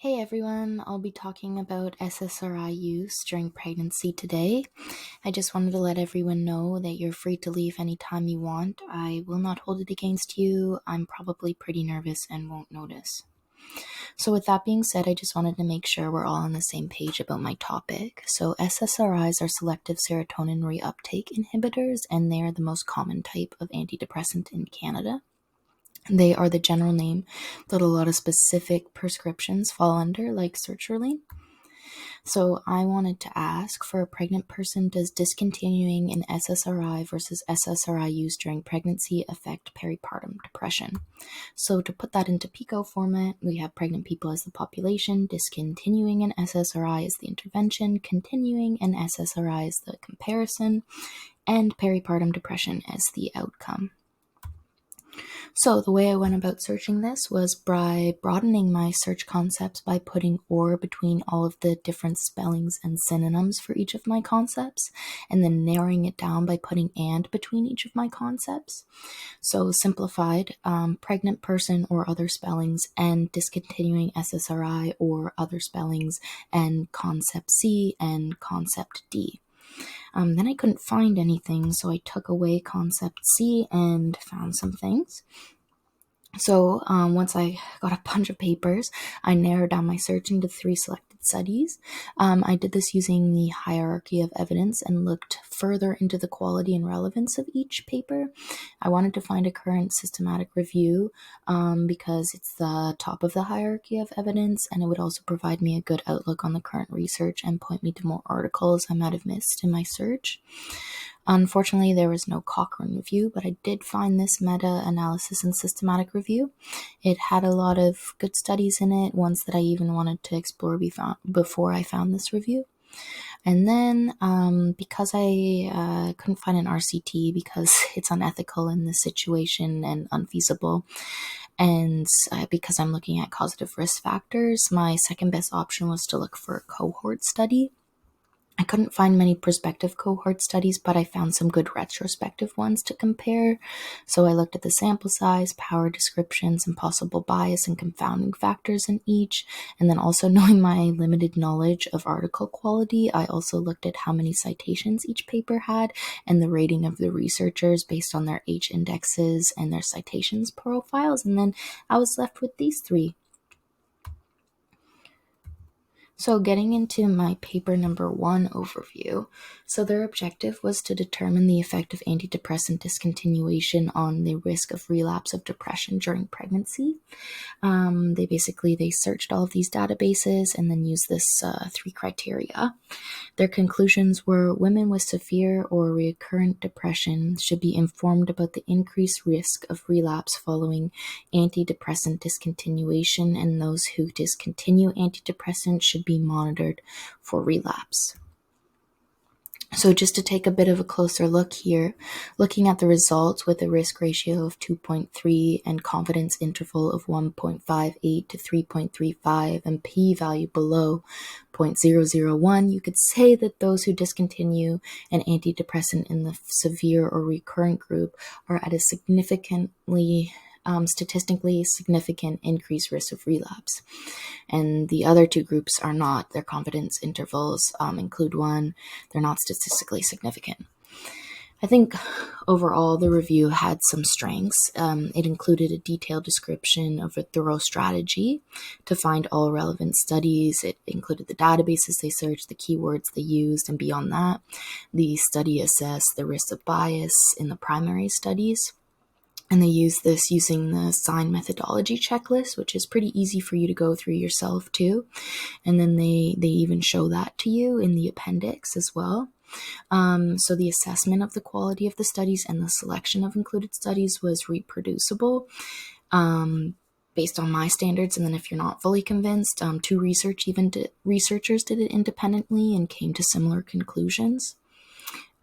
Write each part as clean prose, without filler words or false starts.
Hey everyone, I'll be talking about SSRI use during pregnancy today. I just wanted to let everyone know that you're free to leave anytime you want. I will not hold it against you. I'm probably pretty nervous and won't notice. So with that being said, I just wanted to make sure we're all on the same page about my topic. So SSRIs are selective serotonin reuptake inhibitors, and they are the most common type of antidepressant in Canada. They are the general name that a lot of specific prescriptions fall under, like sertraline. So I wanted to ask, for a pregnant person, does discontinuing an SSRI versus SSRI use during pregnancy affect peripartum depression? So to put that into PICO format, we have pregnant people as the population, discontinuing an SSRI is the intervention, continuing an SSRI is the comparison, and peripartum depression as the outcome. So the way I went about searching this was by broadening my search concepts by putting or between all of the different spellings and synonyms for each of my concepts, and then narrowing it down by putting and between each of my concepts. So simplified, pregnant person or other spellings, and discontinuing SSRI or other spellings, and concept C and concept D. Then I couldn't find anything, so I took away concept C and found some things. So once I got a bunch of papers, I narrowed down my search into 3 selected studies. I did this using the hierarchy of evidence and looked further into the quality and relevance of each paper. I wanted to find a current systematic review because it's the top of the hierarchy of evidence, and it would also provide me a good outlook on the current research and point me to more articles I might have missed in my search. Unfortunately, there was no Cochrane review, but I did find this meta-analysis and systematic review. It had a lot of good studies in it, ones that I even wanted to explore before I found this review. And then, because I couldn't find an RCT because it's unethical in this situation and unfeasible, and because I'm looking at causative risk factors, my second best option was to look for a cohort study. I couldn't find many prospective cohort studies, but I found some good retrospective ones to compare. So I looked at the sample size, power descriptions, and possible bias and confounding factors in each. And then also, knowing my limited knowledge of article quality, I also looked at how many citations each paper had and the rating of the researchers based on their H indexes and their citations profiles. And then I was left with these 3. So getting into my paper number 1 overview, so their objective was to determine the effect of antidepressant discontinuation on the risk of relapse of depression during pregnancy. They searched all of these databases and then used this 3 criteria. Their conclusions were women with severe or recurrent depression should be informed about the increased risk of relapse following antidepressant discontinuation, and those who discontinue antidepressants should be monitored for relapse. So just to take a bit of a closer look here, looking at the results with a risk ratio of 2.3 and confidence interval of 1.58 to 3.35 and p-value below 0.001, you could say that those who discontinue an antidepressant in the severe or recurrent group are at a statistically significant increased risk of relapse. And the other 2 groups are not. Their confidence intervals include 1. They're not statistically significant. I think overall the review had some strengths. It included a detailed description of a thorough strategy to find all relevant studies. It included the databases they searched, the keywords they used, and beyond that, the study assessed the risk of bias in the primary studies. And they use this using the SIGN methodology checklist, which is pretty easy for you to go through yourself too. And then they even show that to you in the appendix as well. So the assessment of the quality of the studies and the selection of included studies was reproducible based on my standards. And then if you're not fully convinced, 2 researchers did it independently and came to similar conclusions.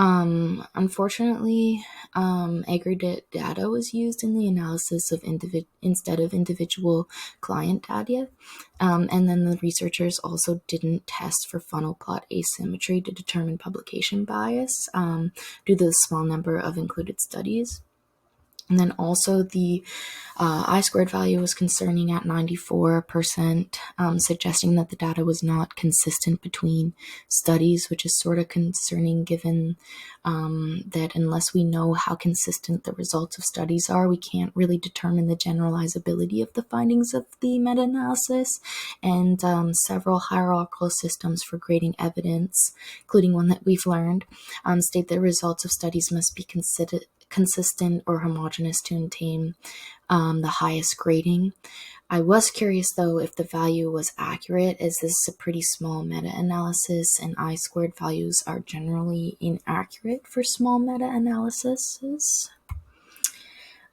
Unfortunately, aggregate data was used in the analysis of instead of individual client data. And then the researchers also didn't test for funnel plot asymmetry to determine publication bias due to the small number of included studies. And then also the I-squared value was concerning at 94%, suggesting that the data was not consistent between studies, which is sort of concerning given that unless we know how consistent the results of studies are, we can't really determine the generalizability of the findings of the meta-analysis. And several hierarchical systems for grading evidence, including one that we've learned, state that results of studies must be considered consistent or homogeneous to attain the highest grading. I was curious though if the value was accurate, as this is a pretty small meta-analysis and I-squared values are generally inaccurate for small meta-analyses.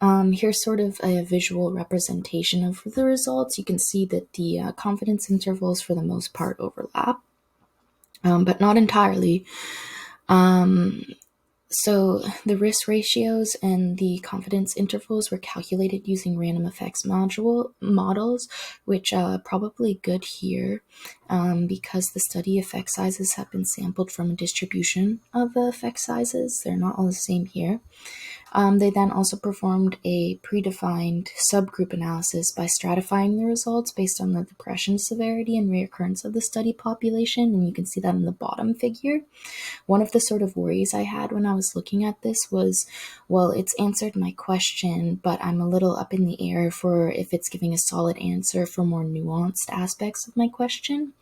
Here's sort of a visual representation of the results. You can see that the confidence intervals for the most part overlap, but not entirely. So the risk ratios and the confidence intervals were calculated using random effects models, which are probably good here because the study effect sizes have been sampled from a distribution of effect sizes. They're not all the same here. They then also performed a predefined subgroup analysis by stratifying the results based on the depression severity and reoccurrence of the study population, and you can see that in the bottom figure. One of the sort of worries I had when I was looking at this was, well, it's answered my question, but I'm a little up in the air for if it's giving a solid answer for more nuanced aspects of my question.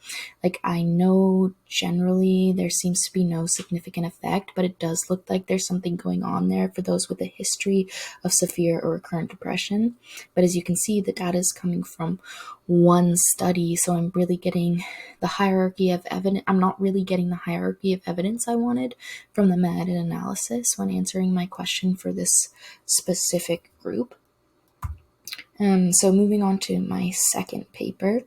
Like, I know generally there seems to be no significant effect, but it does look like there's something going on there for those with a history of severe or recurrent depression. But as you can see, the data is coming from one study, so I'm really getting the hierarchy of evidence. I'm not really getting the hierarchy of evidence I wanted from the meta-analysis when answering my question for this specific group. So moving on to my second paper.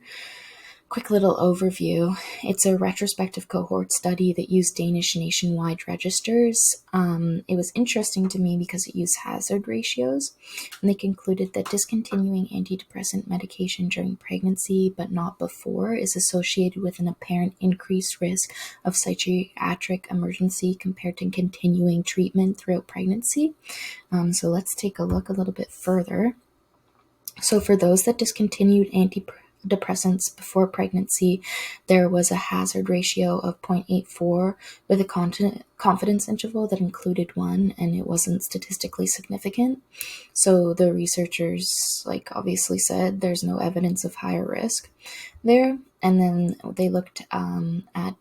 Quick little overview. It's a retrospective cohort study that used Danish nationwide registers. It was interesting to me because it used hazard ratios, and they concluded that discontinuing antidepressant medication during pregnancy but not before is associated with an apparent increased risk of psychiatric emergency compared to continuing treatment throughout pregnancy. So let's take a look a little bit further. So for those that discontinued antidepressants before pregnancy, there was a hazard ratio of 0.84 with a confidence interval that included 1, and it wasn't statistically significant. So the researchers obviously said there's no evidence of higher risk there. And then they looked at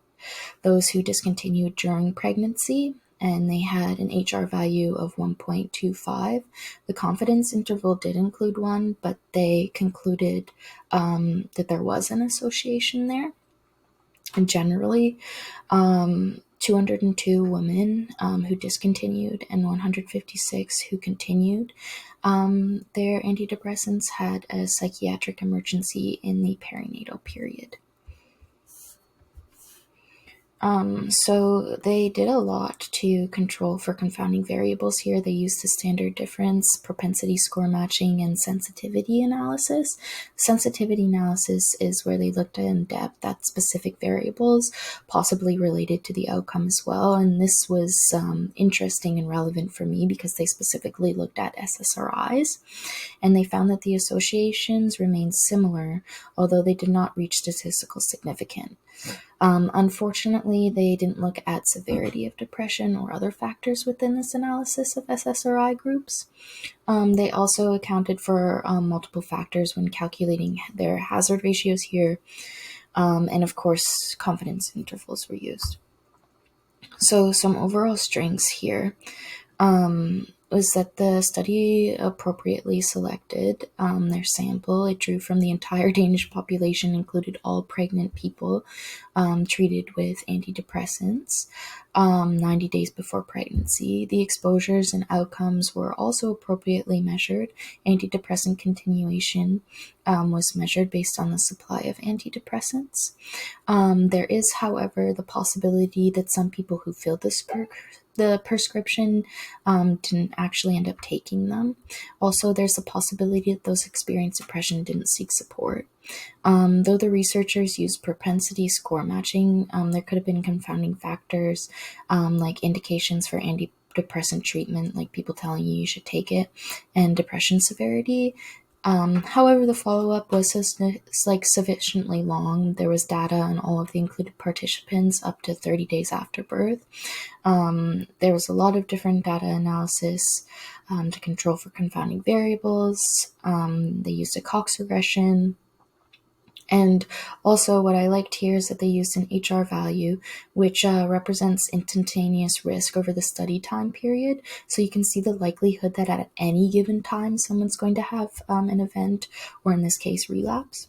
those who discontinued during pregnancy, and they had an HR value of 1.25. The confidence interval did include 1, but they concluded that there was an association there. And generally, 202 women who discontinued and 156 who continued their antidepressants had a psychiatric emergency in the perinatal period. So they did a lot to control for confounding variables here. They used the standard difference, propensity score matching, and sensitivity analysis. Sensitivity analysis is where they looked in depth at specific variables, possibly related to the outcome as well. And this was interesting and relevant for me because they specifically looked at SSRIs, and they found that the associations remained similar, although they did not reach statistical significance. Unfortunately, they didn't look at severity of depression or other factors within this analysis of SSRI groups. They also accounted for multiple factors when calculating their hazard ratios here, and of course, confidence intervals were used. So some overall strengths here was that the study appropriately selected their sample. It drew from the entire Danish population, included all pregnant people treated with antidepressants 90 days before pregnancy. The exposures and outcomes were also appropriately measured. Antidepressant continuation was measured based on the supply of antidepressants. There is, however, the possibility that some people who filled the prescription didn't actually end up taking them. Also, there's a possibility that those experiencing depression didn't seek support. Though the researchers used propensity score matching, there could have been confounding factors like indications for antidepressant antidepressant treatment, like people telling you should take it, and depression severity. However, the follow-up was sufficiently long. There was data on all of the included participants up to 30 days after birth. There was a lot of different data analysis to control for confounding variables. They used a Cox regression. And also what I liked here is that they used an HR value, which represents instantaneous risk over the study time period. So you can see the likelihood that at any given time, someone's going to have an event, or in this case, relapse.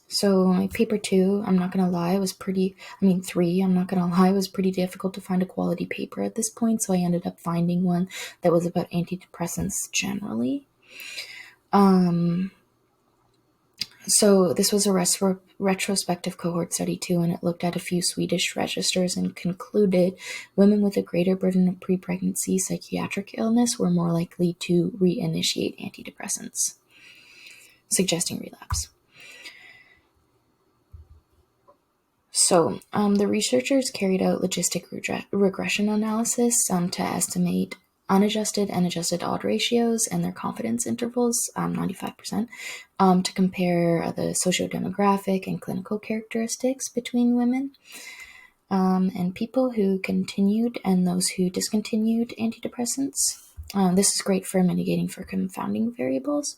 So my paper 2, I'm not going to lie, was 3, I'm not going to lie, it was pretty difficult to find a quality paper at this point. So I ended up finding one that was about antidepressants generally. So this was a retrospective cohort study too, and it looked at a few Swedish registers and concluded women with a greater burden of pre-pregnancy psychiatric illness were more likely to reinitiate antidepressants, suggesting relapse. So the researchers carried out logistic regression analysis to estimate unadjusted and adjusted odd ratios and their confidence intervals, 95%, to compare the sociodemographic and clinical characteristics between women and people who continued and those who discontinued antidepressants. This is great for mitigating for confounding variables.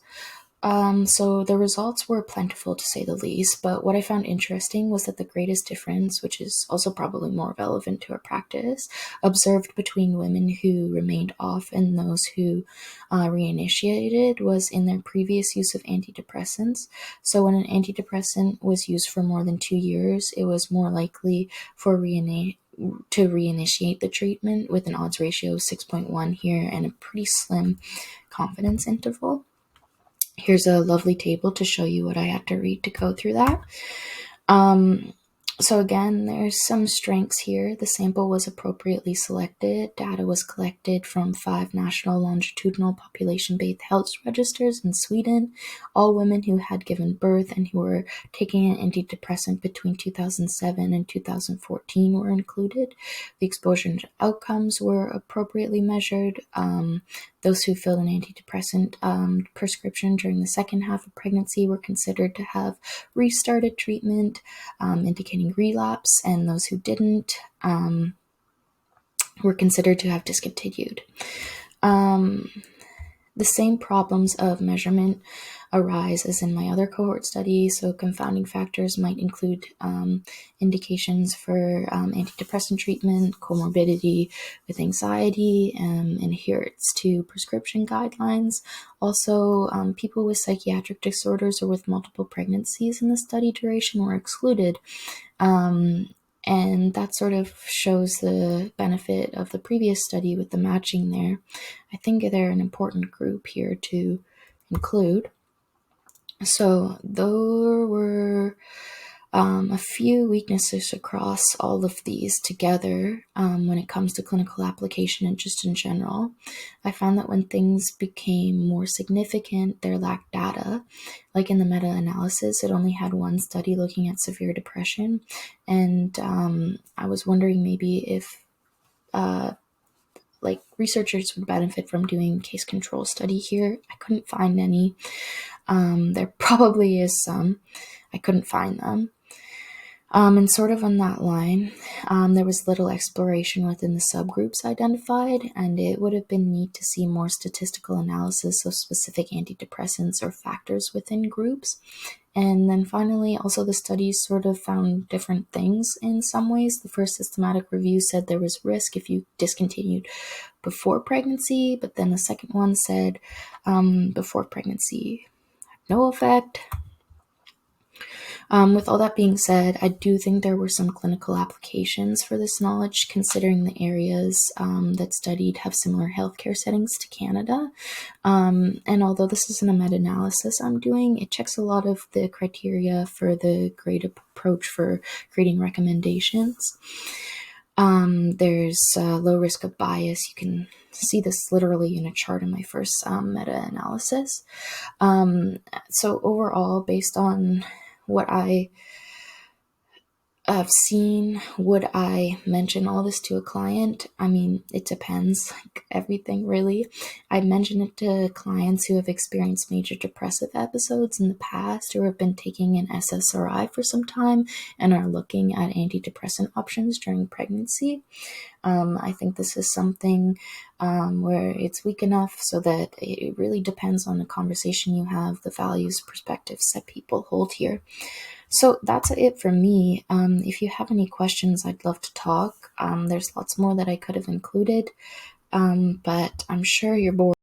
So the results were plentiful to say the least, but what I found interesting was that the greatest difference, which is also probably more relevant to our practice, observed between women who remained off and those who reinitiated was in their previous use of antidepressants. So when an antidepressant was used for more than 2 years, it was more likely for to reinitiate the treatment with an odds ratio of 6.1 here and a pretty slim confidence interval. Here's a lovely table to show you what I had to read to go through that. So again, there's some strengths here. The sample was appropriately selected. Data was collected from 5 national longitudinal population-based health registers in Sweden. All women who had given birth and who were taking an antidepressant between 2007 and 2014 were included. The exposure and outcomes were appropriately measured. Those who filled an antidepressant prescription during the second half of pregnancy were considered to have restarted treatment, indicating relapse, and those who didn't were considered to have discontinued. The same problems of measurement arise as in my other cohort study, so confounding factors might include indications for antidepressant treatment, comorbidity with anxiety, adherence to prescription guidelines. Also, people with psychiatric disorders or with multiple pregnancies in the study duration were excluded. And that sort of shows the benefit of the previous study with the matching there. I think they're an important group here to include. So there were a few weaknesses across all of these together when it comes to clinical application and just in general. I found that when things became more significant, there lacked data. Like in the meta-analysis, it only had one study looking at severe depression, and I was wondering maybe if researchers would benefit from doing case control study here. I couldn't find any. There probably is some. I couldn't find them. And sort of on that line, there was little exploration within the subgroups identified, and it would have been neat to see more statistical analysis of specific antidepressants or factors within groups. And then finally, also the studies sort of found different things in some ways. The first systematic review said there was risk if you discontinued before pregnancy, but then the second one said before pregnancy, no effect. With all that being said, I do think there were some clinical applications for this knowledge, considering the areas that studied have similar healthcare settings to Canada. And although this isn't a meta-analysis I'm doing, it checks a lot of the criteria for the great approach for creating recommendations. There's low risk of bias. You can see this literally in a chart in my first meta-analysis. So overall, based on what I I've seen, would I mention all this to a client? I mean, it depends, like everything really. I mention it to clients who have experienced major depressive episodes in the past or have been taking an SSRI for some time and are looking at antidepressant options during pregnancy. I think this is something where it's weak enough so that it really depends on the conversation you have, the values, perspectives that people hold here. So that's it for me. If you have any questions, I'd love to talk. There's lots more that I could have included, but I'm sure you're bored.